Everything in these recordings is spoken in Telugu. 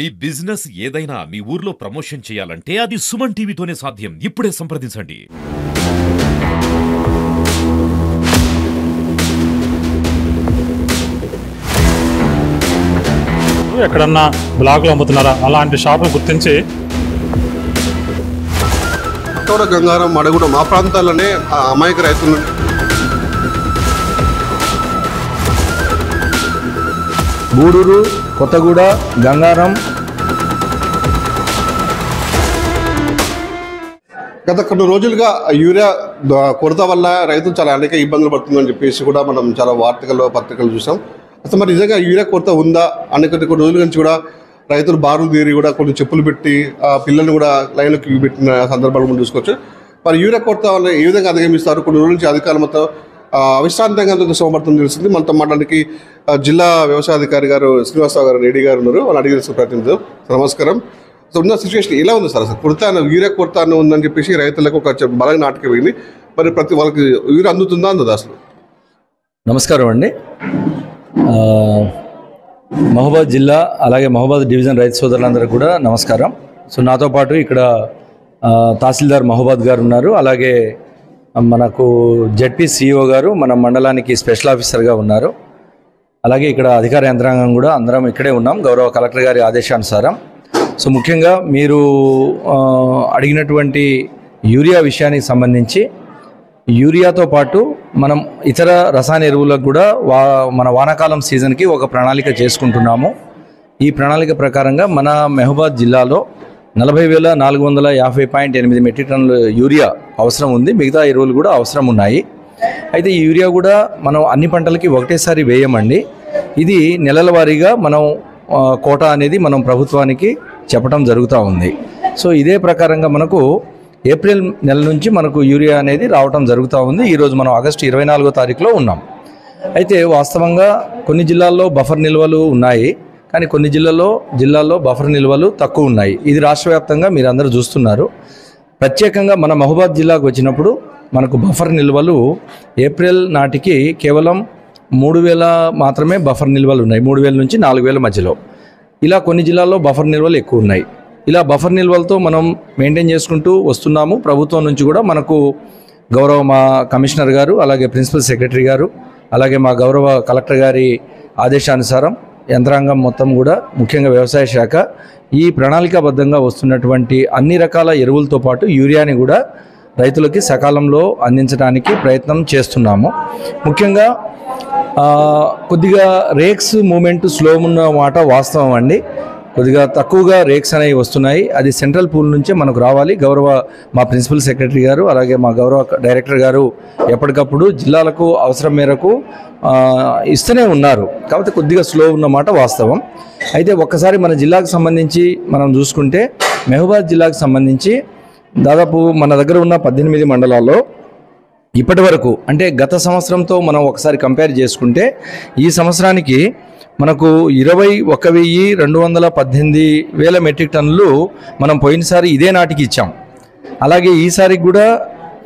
మీ బిజినెస్ ఏదైనా మీ ఊర్లో ప్రమోషన్ చేయాలంటే అది సుమన్ టీవీతోనే సాధ్యం. ఇప్పుడే సంప్రదించండి. ఎక్కడన్నా బ్లాక్లో అమ్ముతున్నారా అలాంటి షాపులు గుర్తించి గంగారం మడగూడ మా ప్రాంతాల్లోనే అమాయక రైతులు గూడూరు, కొత్తగూడ, గంగారం గత కొన్ని రోజులుగా యూరియా కొరత వల్ల రైతులు చాలా అనేక ఇబ్బందులు పడుతుందని చెప్పేసి కూడా మనం చాలా వార్తల్లో పత్రికలు చూసాం. అసలు మరి నిజంగా యూరియా కొరత ఉందా అనే కొన్ని రోజుల నుంచి కూడా రైతులు బారులు తీరి కూడా కొన్ని చెప్పులు పెట్టి పిల్లల్ని కూడా లైన్లోకి పెట్టిన సందర్భాలు మనం చూసుకోవచ్చు. మరి యూరియా కొరత వల్ల ఏ విధంగా అధిగమిస్తారు? కొన్ని రోజుల నుంచి అధికారులు మొత్తం అవిశ్రాంతంగా సోమవారం తెలిసింది. మనతో మాట్లాడడానికి జిల్లా వ్యవసాయ అధికారి గారు శ్రీనివాసరావు గారు రెడ్డి గారు ఉన్నారు. వాళ్ళు అడిగి ప్రతినిధి. నమస్కారం. సో ఉన్న సిచ్యువేషన్ ఎలా ఉంది సార్? అసలు కొరత యూరియా కొరత ఉందని చెప్పేసి రైతులకు ఒక బలంగా నాటకపోయింది. మరి ప్రతి వాళ్ళకి యూరియా అందుతుందా అందదా అసలు? నమస్కారం అండి. మహబూబాద్ జిల్లా అలాగే మహబూబాద్ డివిజన్ రైతు సోదరులందరికీ కూడా నమస్కారం. సో నాతో పాటు ఇక్కడ తహసీల్దార్ మహబూబాద్ గారు ఉన్నారు. అలాగే మనకు జెడ్పీ సిఇఓ గారు మన మండలానికి స్పెషల్ ఆఫీసర్గా ఉన్నారు. అలాగే ఇక్కడ అధికార యంత్రాంగం కూడా అందరం ఇక్కడే ఉన్నాం గౌరవ కలెక్టర్ గారి ఆదేశానుసారం. సో ముఖ్యంగా మీరు అడిగినటువంటి యూరియా విషయానికి సంబంధించి యూరియాతో పాటు మనం ఇతర రసాయన ఎరువులకు కూడా మన వానాకాలం సీజన్కి ఒక ప్రణాళిక చేసుకుంటున్నాము. ఈ ప్రణాళిక ప్రకారంగా మన మహబూబాద్ జిల్లాలో 40,450.8 మెట్రిక్ టన్నుల యూరియా అవసరం ఉంది. మిగతా ఎరువులు కూడా అవసరం ఉన్నాయి. అయితే ఈ యూరియా కూడా మనం అన్ని పంటలకి ఒకటేసారి వేయమండి. ఇది నెలల వారీగా మనం కోటా అనేది మనం ప్రభుత్వానికి చెప్పడం జరుగుతూ ఉంది. సో ఇదే ప్రకారంగా మనకు ఏప్రిల్ నెల నుంచి మనకు యూరియా అనేది రావడం జరుగుతూ ఉంది. ఈరోజు మనం ఆగస్టు 24వ తారీఖులో ఉన్నాం. అయితే వాస్తవంగా కొన్ని జిల్లాల్లో బఫర్ నిల్వలు ఉన్నాయి, కానీ కొన్ని జిల్లాల్లో బఫర్ నిల్వలు తక్కువ ఉన్నాయి. ఇది రాష్ట్ర వ్యాప్తంగా మీరు అందరూ చూస్తున్నారు. ప్రత్యేకంగా మన మహబూబాద్ జిల్లాకు వచ్చినప్పుడు మనకు బఫర్ నిల్వలు ఏప్రిల్ నాటికి కేవలం 3,000 మాత్రమే బఫర్ నిల్వలు ఉన్నాయి. 3,000 నుంచి 4,000 మధ్యలో. ఇలా కొన్ని జిల్లాల్లో బఫర్ నిల్వలు ఎక్కువ ఉన్నాయి. ఇలా బఫర్ నిల్వలతో మనం మెయింటైన్ చేసుకుంటూ వస్తున్నాము. ప్రభుత్వం నుంచి కూడా మనకు గౌరవ మా కమిషనర్ గారు, అలాగే ప్రిన్సిపల్ సెక్రటరీ గారు, అలాగే మా గౌరవ కలెక్టర్ గారి ఆదేశానుసారం యంత్రాంగం మొత్తం కూడా ముఖ్యంగా వ్యవసాయ శాఖ ఈ ప్రణాళికాబద్ధంగా వస్తున్నటువంటి అన్ని రకాల ఎరువులతో పాటు యూరియాని కూడా రైతులకి సకాలంలో అందించడానికి ప్రయత్నం చేస్తున్నాము. ముఖ్యంగా కొద్దిగా రేక్స్ మూమెంట్ స్లో ఉన్న మాట వాస్తవం అండి. కొద్దిగా తక్కువగా రేక్స్ అనేవి వస్తున్నాయి. అది సెంట్రల్ పూల్ నుంచే మనకు రావాలి. గౌరవ మా ప్రిన్సిపల్ సెక్రటరీ గారు అలాగే మా గౌరవ డైరెక్టర్ గారు ఎప్పటికప్పుడు జిల్లాలకు అవసరం మేరకు ఇస్తూనే ఉన్నారు. కాబట్టి కొద్దిగా స్లో ఉన్నమాట వాస్తవం. అయితే ఒక్కసారి మన జిల్లాకు సంబంధించి మనం చూసుకుంటే మహబూబాద్ జిల్లాకు సంబంధించి దాదాపు మన దగ్గర ఉన్న 18 మండలాల్లో ఇప్పటి వరకు అంటే గత సంవత్సరంతో మనం ఒకసారి కంపేర్ చేసుకుంటే ఈ సంవత్సరానికి మనకు 21,218,000 మెట్రిక్ టన్నులు మనం పోయినసారి ఇదే నాటికి ఇచ్చాం. అలాగే ఈసారి కూడా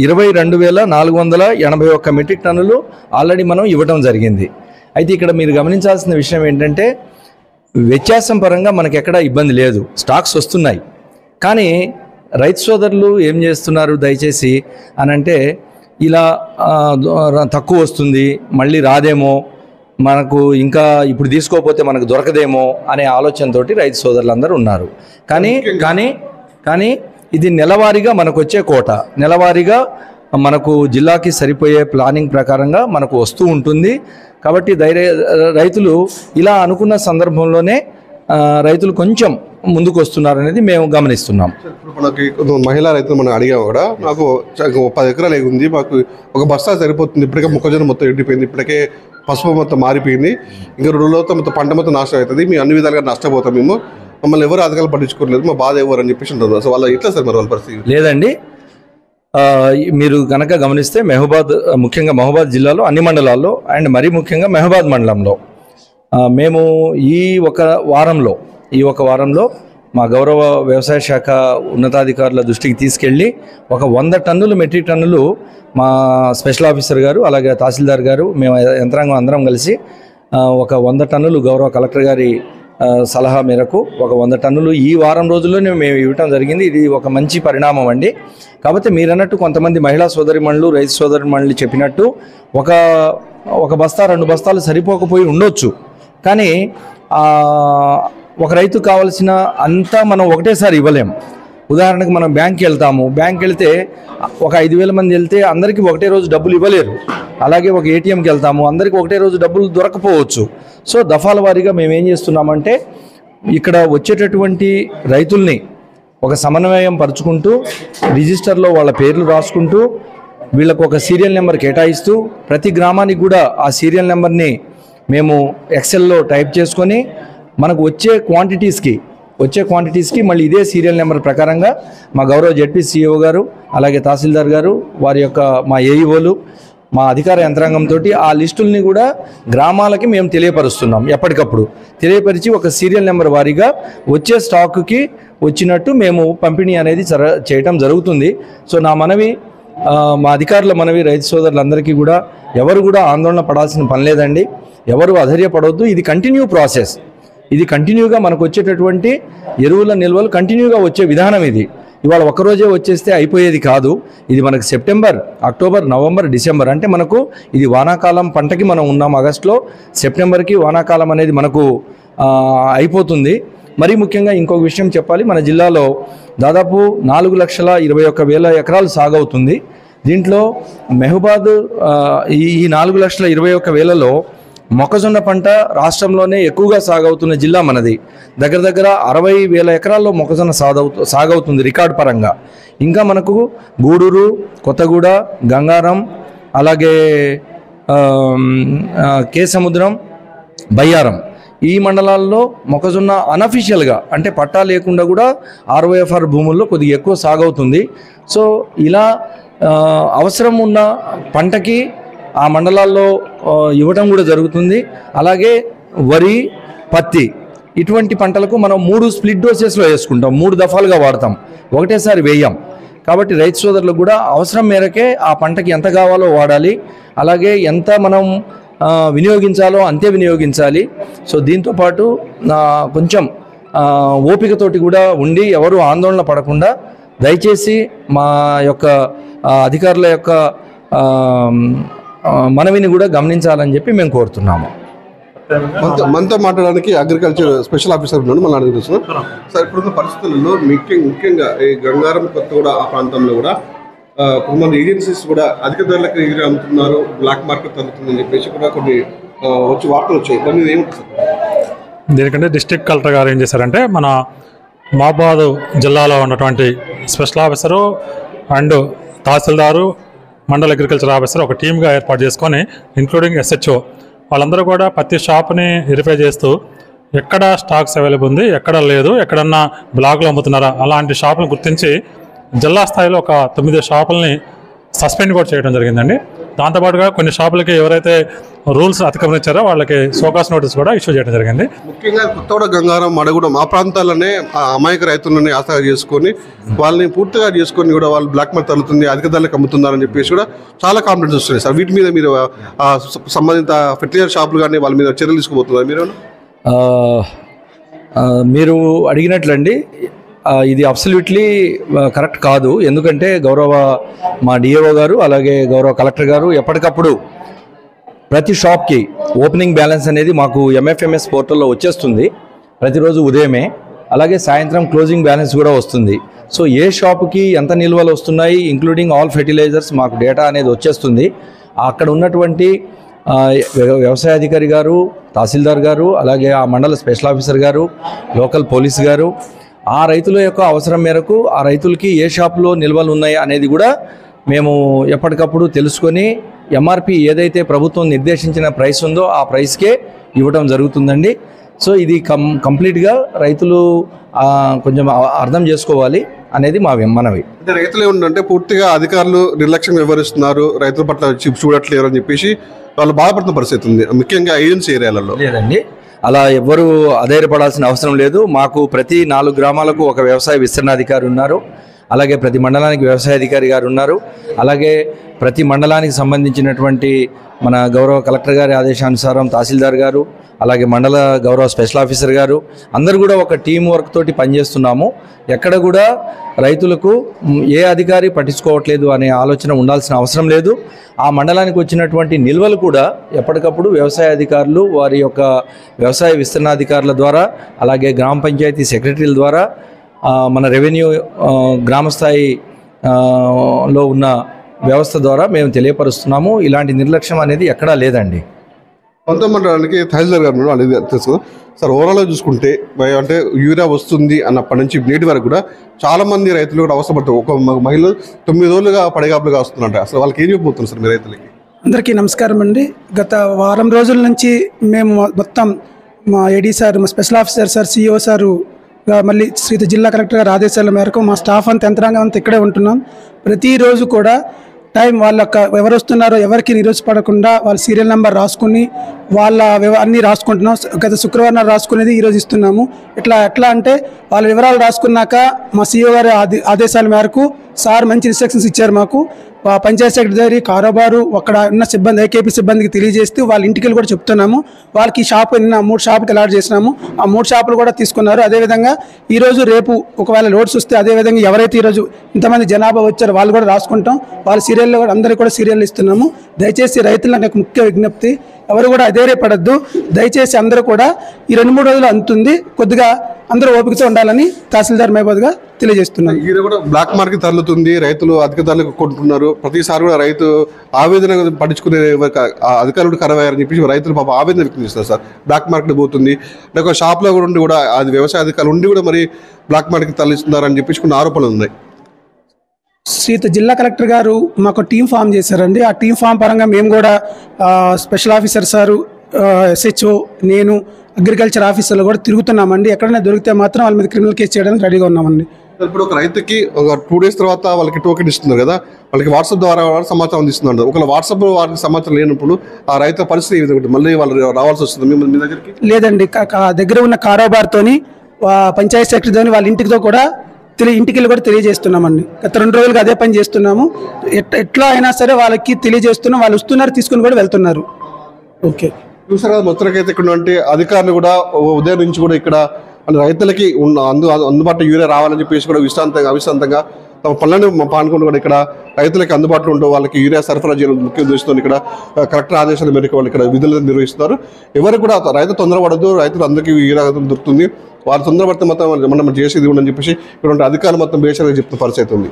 22,481 మెట్రిక్ టన్నులు ఆల్రెడీ మనం ఇవ్వడం జరిగింది. అయితే ఇక్కడ మీరు గమనించాల్సిన విషయం ఏంటంటే వ్యత్యాసం పరంగా మనకి ఎక్కడ ఇబ్బంది లేదు, స్టాక్స్ వస్తున్నాయి. కానీ రైతు సోదరులు ఏం చేస్తున్నారు దయచేసి అనంటే ఇలా తక్కువ వస్తుంది, మళ్ళీ రాదేమో, మనకు ఇంకా ఇప్పుడు తీసుకోకపోతే మనకు దొరకదేమో అనే ఆలోచనతోటి రైతు సోదరులందరూ ఉన్నారు. కానీ ఇది నెలవారీగా మనకు వచ్చే కోట, నెలవారీగా మనకు జిల్లాకి సరిపోయే ప్లానింగ్ ప్రకారంగా మనకు వస్తూ ఉంటుంది. కాబట్టి రైతులు ఇలా అనుకున్న సందర్భంలోనే రైతులు కొంచెం ముందుకు వస్తున్నారు అనేది మేము గమనిస్తున్నాం. మనకి మహిళా రైతులు మనం అడిగాము కూడా, నాకు 10 ఎకరాలు ఉంది, మాకు ఒక బస్తా సరిపోతుంది, ఇప్పటికే మొక్కజొన్న మొత్తం ఎండిపోయింది, ఇప్పటికే పసుపు మొత్తం మారిపోయింది, ఇంకా 2 రోజులతో మొత్తం పంట మొత్తం నాశనం అవుతుంది, మేము అన్ని విధాలుగా నష్టపోతాం, మమ్మల్ని ఎవరు అధికారులు పట్టించుకోవట్లేదు, మా బాధ ఎవరు అని చెప్పేసి ఉంటుంది. సో వాళ్ళ ఎట్లా సార్ మరి వాళ్ళ పరిస్థితి? లేదండి, మీరు కనుక గమనిస్తే ముఖ్యంగా మహబూబాద్ జిల్లాలో అన్ని మండలాల్లో అండ్ మరీ ముఖ్యంగా మహబూబాద్ మండలంలో మేము ఈ ఒక వారంలో మా గౌరవ వ్యవసాయ శాఖ ఉన్నతాధికారుల దృష్టికి తీసుకెళ్ళి ఒక 100 టన్నులు మెట్రిక్ టన్నులు మా స్పెషల్ ఆఫీసర్ గారు అలాగే తహసీల్దార్ గారు మేము యంత్రాంగం అందరం కలిసి ఒక 100 టన్నులు గౌరవ కలెక్టర్ గారి సలహా మేరకు ఒక 100 టన్నులు ఈ వారం రోజుల్లోనే మేము ఇవ్వటం జరిగింది. ఇది ఒక మంచి పరిణామం అండి. కాకపోతే మీరన్నట్టు కొంతమంది మహిళా సోదరిమణులు, రైతు సోదరిమణులు చెప్పినట్టు ఒక బస్తా 2 బస్తాలు సరిపోకపోయి ఉండొచ్చు. కానీ ఒక రైతుకు కావాల్సిన అంతా మనం ఒకటేసారి ఇవ్వలేం. ఉదాహరణకు మనం బ్యాంక్కి వెళ్తాము, బ్యాంక్కి వెళ్తే ఒక 5,000 మంది వెళ్తే అందరికీ ఒకటే రోజు డబ్బులు ఇవ్వలేరు. అలాగే ఒక ఏటీఎంకి వెళ్తాము, అందరికీ ఒకటే రోజు డబ్బులు దొరకపోవచ్చు. సో దఫాల వారీగా మేము ఏం చేస్తున్నామంటే ఇక్కడ వచ్చేటటువంటి రైతుల్ని ఒక సమన్వయం పరుచుకుంటూ రిజిస్టర్లో వాళ్ళ పేర్లు రాసుకుంటూ వీళ్ళకు ఒక సీరియల్ నెంబర్ కేటాయిస్తూ ప్రతి గ్రామానికి కూడా ఆ సీరియల్ నెంబర్ని మేము ఎక్సెల్లో టైప్ చేసుకొని మనకు వచ్చే క్వాంటిటీస్కి మళ్ళీ ఇదే సీరియల్ నెంబర్ ప్రకారంగా మా గౌరవ జెడ్పీ CEO గారు, అలాగే తహసీల్దార్ గారు, వారి యొక్క మా ఏఈఓలు, మా అధికార యంత్రాంగంతో ఆ లిస్టుల్ని కూడా గ్రామాలకి మేము తెలియపరుస్తున్నాం. ఎప్పటికప్పుడు తెలియపరిచి ఒక సీరియల్ నెంబర్ వారీగా వచ్చే స్టాక్కి వచ్చినట్టు మేము పంపిణీ అనేది చేయటం జరుగుతుంది. సో నా మనవి, మా అధికారుల మనవి రైతు సోదరులందరికీ కూడా ఎవరు కూడా ఆందోళన పడాల్సిన పని లేదండి. ఎవరు అధైర్యపడవద్దు. ఇది కంటిన్యూ ప్రాసెస్. ఇది కంటిన్యూగా మనకు వచ్చేటటువంటి ఎరువుల నిల్వలు కంటిన్యూగా వచ్చే విధానం ఇది. ఇవాళ ఒక్కరోజే వచ్చేస్తే అయిపోయేది కాదు. ఇది మనకు సెప్టెంబర్, అక్టోబర్, నవంబర్, డిసెంబర్ అంటే మనకు ఇది వానాకాలం పంటకి మనం ఉన్నాం. ఆగస్టులో, సెప్టెంబర్కి వానాకాలం అనేది మనకు అయిపోతుంది. మరీ ముఖ్యంగా ఇంకొక విషయం చెప్పాలి. మన జిల్లాలో దాదాపు 4,21,000 ఎకరాలు సాగవుతుంది. దీంట్లో మెహబూబాద్ ఈ 4,21,000లో మొక్కజొన్న పంట రాష్ట్రంలోనే ఎక్కువగా సాగవుతున్న జిల్లా మనది. దగ్గర 60,000 ఎకరాల్లో మొక్కజొన్న సాగవుతుంది రికార్డు పరంగా. ఇంకా మనకు గూడూరు, కొత్తగూడ, గంగారం, అలాగే కేసముద్రం, బయ్యారం ఈ మండలాల్లో మొక్కజొన్న అనఫిషియల్గా అంటే పట్టా లేకుండా కూడా ROFR భూముల్లో కొద్దిగా ఎక్కువ సాగవుతుంది. సో ఇలా అవసరం ఉన్న పంటకి ఆ మండలాల్లో ఇవ్వటం కూడా జరుగుతుంది. అలాగే వరి, పత్తి ఇటువంటి పంటలకు మనం 3 స్ప్లిట్ డోసెస్లో వేసుకుంటాం. 3 దఫాలుగా వాడతాం, ఒకటేసారి వేయం. కాబట్టి రైతు సోదరులకు కూడా అవసరం మేరకే ఆ పంటకి ఎంత కావాలో వాడాలి, అలాగే ఎంత మనం వినియోగించాలో అంతే వినియోగించాలి. సో దీంతోపాటు కొంచెం ఓపికతోటి కూడా ఉండి ఎవరు ఆందోళన పడకుండా దయచేసి మా యొక్క అధికారుల యొక్క మనవిని కూడా గమనించాలని చెప్పి మేము కోరుతున్నాము. మనతో మాట్లాడడానికి అగ్రికల్చర్ స్పెషల్ ఆఫీసర్ ఉన్నాడు, మన అడుగుతున్నాం సార్. ఇప్పుడున్న పరిస్థితుల్లో ముఖ్యంగా ఈ గంగారం, కొత్తగూడ ఆ ప్రాంతంలో కూడా కొంతమంది ఏజెన్సీస్ కూడా అధిక ధరలకు ఎగిరి అమ్ముతున్నారు, బ్లాక్ మార్కెట్ తగ్గుతుందని చెప్పేసి కూడా కొన్ని వార్తలు వచ్చాయి. దాన్ని ఏమంటారు సార్? దీనికంటే డిస్ట్రిక్ట్ కలెక్టర్ గారు ఏం చేశారంటే మన మహబూబాద్ జిల్లాలో ఉన్నటువంటి స్పెషల్ ఆఫీసరు అండ్ తహసీల్దారు, మండల అగ్రికల్చర్ ఆఫీసర్ ఒక టీమ్గా ఏర్పాటు చేసుకొని ఇంక్లూడింగ్ SHO వాళ్ళందరూ కూడా ప్రతి షాప్ని వెరిఫై చేస్తూ ఎక్కడ స్టాక్స్ అవైలబుల్ ఉంది, ఎక్కడ లేదు, ఎక్కడన్నా బ్లాక్లో అమ్ముతున్నారా అలాంటి షాపులను గుర్తించి జిల్లా స్థాయిలో ఒక 9 షాపుల్ని సస్పెండ్ కూడా చేయడం జరిగిందండి. దాంతోపాటుగా కొన్ని షాపులకి ఎవరైతే రూల్స్ అతిక్రమించారో వాళ్ళకి సోకాస్ నోటీస్ కూడా ఇష్యూ చేయడం జరిగింది. ముఖ్యంగా కొత్తగూడ, గంగారం, మడగూడెం ఆ ప్రాంతాలనే అమాయక రైతులని ఆసరా చేసుకొని వాళ్ళని పూర్తిగా చేసుకొని కూడా వాళ్ళు బ్లాక్ మార్కెట్ తగ్గుతుంది, అధిక ధరలకు అమ్ముతున్నారని చెప్పేసి కూడా చాలా కాంప్లైంట్స్ వస్తున్నాయి సార్. వీటి మీద మీరు సంబంధిత ఫెర్టిలైజర్ షాపులు కానీ వాళ్ళ మీద చర్యలు తీసుకోబోతున్నారు మీరు? మీరు అడిగినట్లండి, ఇది అబ్సల్యూట్లీ కరెక్ట్ కాదు. ఎందుకంటే గౌరవ మా డిఏఓ గారు అలాగే గౌరవ కలెక్టర్ గారు ఎప్పటికప్పుడు ప్రతి షాప్కి ఓపెనింగ్ బ్యాలెన్స్ అనేది మాకు MFMS పోర్టల్లో వచ్చేస్తుంది ప్రతిరోజు ఉదయమే. అలాగే సాయంత్రం క్లోజింగ్ బ్యాలెన్స్ కూడా వస్తుంది. సో ఏ షాపుకి ఎంత నిల్వలు వస్తున్నాయి ఇంక్లూడింగ్ ఆల్ ఫెర్టిలైజర్స్ మాకు డేటా అనేది వచ్చేస్తుంది. అక్కడ ఉన్నటువంటి వ్యవసాయ అధికారి గారు, తహసీల్దార్ గారు, అలాగే ఆ మండల స్పెషల్ ఆఫీసర్ గారు, లోకల్ పోలీస్ గారు ఆ రైతుల యొక్క అవసరం మేరకు ఆ రైతులకి ఏ షాపులో నిల్వలు ఉన్నాయి అనేది కూడా మేము ఎప్పటికప్పుడు తెలుసుకొని MRP ఏదైతే ప్రభుత్వం నిర్దేశించిన ప్రైస్ ఉందో ఆ ప్రైస్కే ఇవ్వడం జరుగుతుందండి. సో ఇది కంప్లీట్గా రైతులు కొంచెం అర్థం చేసుకోవాలి అనేది మా మనవి. అంటే రైతులు ఏముందంటే పూర్తిగా అధికారులు నిర్లక్ష్యం వ్యవహరిస్తున్నారు, రైతుల పట్ల చూడట్లేరు అని చెప్పేసి వాళ్ళు బాధపడుతున్న పరిస్థితి ఉంది, ముఖ్యంగా ఏజెన్సీ ఏరియాలలో. లేదండి, అలా ఎవ్వరూ అధైర్యపడాల్సిన అవసరం లేదు. మాకు ప్రతి 4 గ్రామాలకు ఒక వ్యవసాయ విస్తరణాధికారి ఉన్నారు, అలాగే ప్రతి మండలానికి వ్యవసాయ అధికారి గారు ఉన్నారు, అలాగే ప్రతి మండలానికి సంబంధించినటువంటి మన గౌరవ కలెక్టర్ గారి ఆదేశానుసారం తహసీల్దార్ గారు, అలాగే మండల గౌరవ స్పెషల్ ఆఫీసర్ గారు అందరూ కూడా ఒక టీం వర్క్ తోటి పనిచేస్తున్నాము. ఎక్కడ కూడా రైతులకు ఏ అధికారి పట్టించుకోవట్లేదు అనే ఆలోచన ఉండాల్సిన అవసరం లేదు. ఆ మండలానికి వచ్చినటువంటి నిల్వలు కూడా ఎప్పటికప్పుడు వ్యవసాయ అధికారులు వారి యొక్క వ్యవసాయ విస్తరణాధికారుల ద్వారా, అలాగే గ్రామ పంచాయతీ సెక్రటరీల ద్వారా, మన రెవెన్యూ గ్రామస్థాయి లో ఉన్న వ్యవస్థ ద్వారా మేము తెలియపరుస్తున్నాము. ఇలాంటి నిర్లక్ష్యం అనేది ఎక్కడా లేదండి. కొంత మండలానికి తహసీల్దార్ గారు అనేది తెలుసు సార్. ఓవరాల్గా చూసుకుంటే అంటే యూరియా వస్తుంది అన్నప్పటి నుంచి నేటి వరకు కూడా చాలా మంది రైతులు కూడా అవసరపడతారు. ఒక మహిళ 9 రోజులుగా పడిగాపులుగా వస్తుందంట. అసలు వాళ్ళకి ఏం చెప్పబోతున్నారు సార్ మీ రైతులకి? అందరికీ నమస్కారం అండి. గత వారం రోజుల నుంచి మేము మొత్తం మా ఏడీ సార్, మా special officer sir, CEO sir, మళ్ళీ శ్రీత జిల్లా కలెక్టర్ గారి ఆదేశాల మేరకు మా స్టాఫ్ అంతా, యంత్రాంగం అంతా ఇక్కడే ఉంటున్నాం. ప్రతిరోజు కూడా టైం వాళ్ళ ఎవరు వస్తున్నారో ఎవరికి నిరోధపడకుండా వాళ్ళ సీరియల్ నెంబర్ రాసుకుని వాళ్ళ అన్నీ రాసుకుంటున్నాం. గత శుక్రవారం రాసుకునేది ఈరోజు ఇస్తున్నాము. ఎట్లా అంటే వాళ్ళ వివరాలు రాసుకున్నాక మా సిఇఓ గారి ఆదేశాల మేరకు సార్ మంచి ఇన్స్ట్రక్షన్స్ ఇచ్చారు మాకు. పంచాయత్ సెక్రటరీ, కారోబారు, అక్కడ ఉన్న సిబ్బంది, ఏకేపీ సిబ్బందికి తెలియజేస్తూ వాళ్ళ ఇంటికి కూడా చెప్తున్నాము. వాళ్ళకి షాపు 3 షాపుకి అలాట్ చేసినాము. ఆ 3 షాపులు కూడా తీసుకున్నారు. అదేవిధంగా ఈరోజు రేపు ఒకవేళ లోడ్స్ వస్తే అదేవిధంగా ఎవరైతే ఈరోజు ఇంతమంది జనాభా వచ్చారో వాళ్ళు కూడా రాసుకుంటాం. వాళ్ళ సీరియల్లో కూడా అందరికీ కూడా సీరియల్ ఇస్తున్నాము. దయచేసి రైతులకు నాకు ముఖ్య విజ్ఞప్తి, ఎవరు కూడా అధైర్యపడద్దు. దయచేసి అందరూ కూడా ఈ 2-3 రోజులు అందుతుంది, కొద్దిగా అందరూ ఓపికతో ఉండాలని తహసీల్దార్ మహబూబ్గా తెలియజేస్తున్నాను. ఇది కూడా బ్లాక్ మార్కెట్ తరలుతుంది, రైతులు అధిక ధరలకు కొంటున్నారు. ప్రతిసారి కూడా రైతు ఆవేదన పట్టించుకునే అధికారులు కరవయ్యారని చెప్పి రైతులు పాప ఆవేదన వ్యక్తం చేస్తారు సార్. బ్లాక్ మార్కెట్ పోతుంది అంటే ఒక షాప్లో కూడా ఉండి కూడా అది వ్యవసాయ అధికారులు ఉండి కూడా మరి బ్లాక్ మార్కెట్ తరలిస్తున్నారని చెప్పి కొన్ని ఆరోపణలు ఉన్నాయి. శ్రీత జిల్లా కలెక్టర్ గారు మాకు టీం ఫామ్ చేశారండి. ఆ టీం ఫామ్ పరంగా మేము కూడా స్పెషల్ ఆఫీసర్ సారు, SHO, నేను, అగ్రికల్చర్ ఆఫీసర్లు కూడా తిరుగుతున్నామండి. ఎక్కడైనా దొరికితే మాత్రం వాళ్ళ మీద క్రిమినల్ కేసు చేయడానికి రెడీగా ఉన్నామండి. ఇప్పుడు ఒక రైతుకి ఒక 2 డేస్ తర్వాత వాళ్ళకి టోకెన్ ఇస్తున్నారు కదా, వాళ్ళకి వాట్సాప్ ద్వారా సమాచారం అందిస్తున్నారు. ఒకవేళ వాట్సాప్ వాళ్ళకి సమాచారం లేనప్పుడు ఆ రైతు పరిస్థితి ఏ విధంగా మళ్ళీ వాళ్ళు రావాల్సి వస్తుంది మీ దగ్గరికి? లేదండి, దగ్గర ఉన్న కారోబార్తోని, పంచాయత్ సెక్రటరీతోని, వాళ్ళ ఇంటితో కూడా ఇంటికి వెళ్ళి కూడా తెలియజేస్తున్నామండి. గత 2 రోజులుగా అదే పని చేస్తున్నాము. ఎట్లా అయినా సరే వాళ్ళకి తెలియజేస్తున్నాం. వాళ్ళు వస్తున్నారు, తీసుకుని కూడా వెళ్తున్నారు. ఓకే, చూసారా మొత్తానికైతే ఇక్కడ అంటే అధికారులు కూడా ఉదయం నుంచి కూడా ఇక్కడ రైతులకి అందుబాటులో యూరియా రావాలని చెప్పేసి కూడా అవిశ్రాంతంగా తమ పనులను పాల్గొని కూడా ఇక్కడ రైతులకి అందుబాటులో ఉంటూ వాళ్ళకి యూరియా సరఫరా చేయడం ముఖ్య ఉద్దేశంతో ఇక్కడ కలెక్టర్ ఆదేశాల మేరకు వాళ్ళు ఇక్కడ విధులు నిర్వహిస్తున్నారు. ఎవరు కూడా రైతు తొందరపడద్దు, రైతులు అందరికీ యూరియా దొరుకుతుంది, వాళ్ళు తొందరపడితే మొత్తం మనం చేసేది ఉండని చెప్పేసి ఇక్కడ అధికారులు మొత్తం బేషరగా చెప్తున్న పరిస్థితి ఉంది.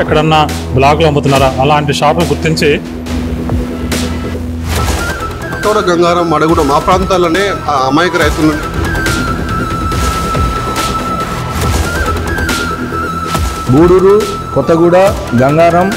ఎక్కడన్నా బ్లాక్లో అమ్ముతున్నారా అలాంటి షాపులు గుర్తించి గంగారం, మడగూడ మా ప్రాంతాల్లోనే అమాయక రైతులు గూడూరు, కొత్తగూడ, గంగారం,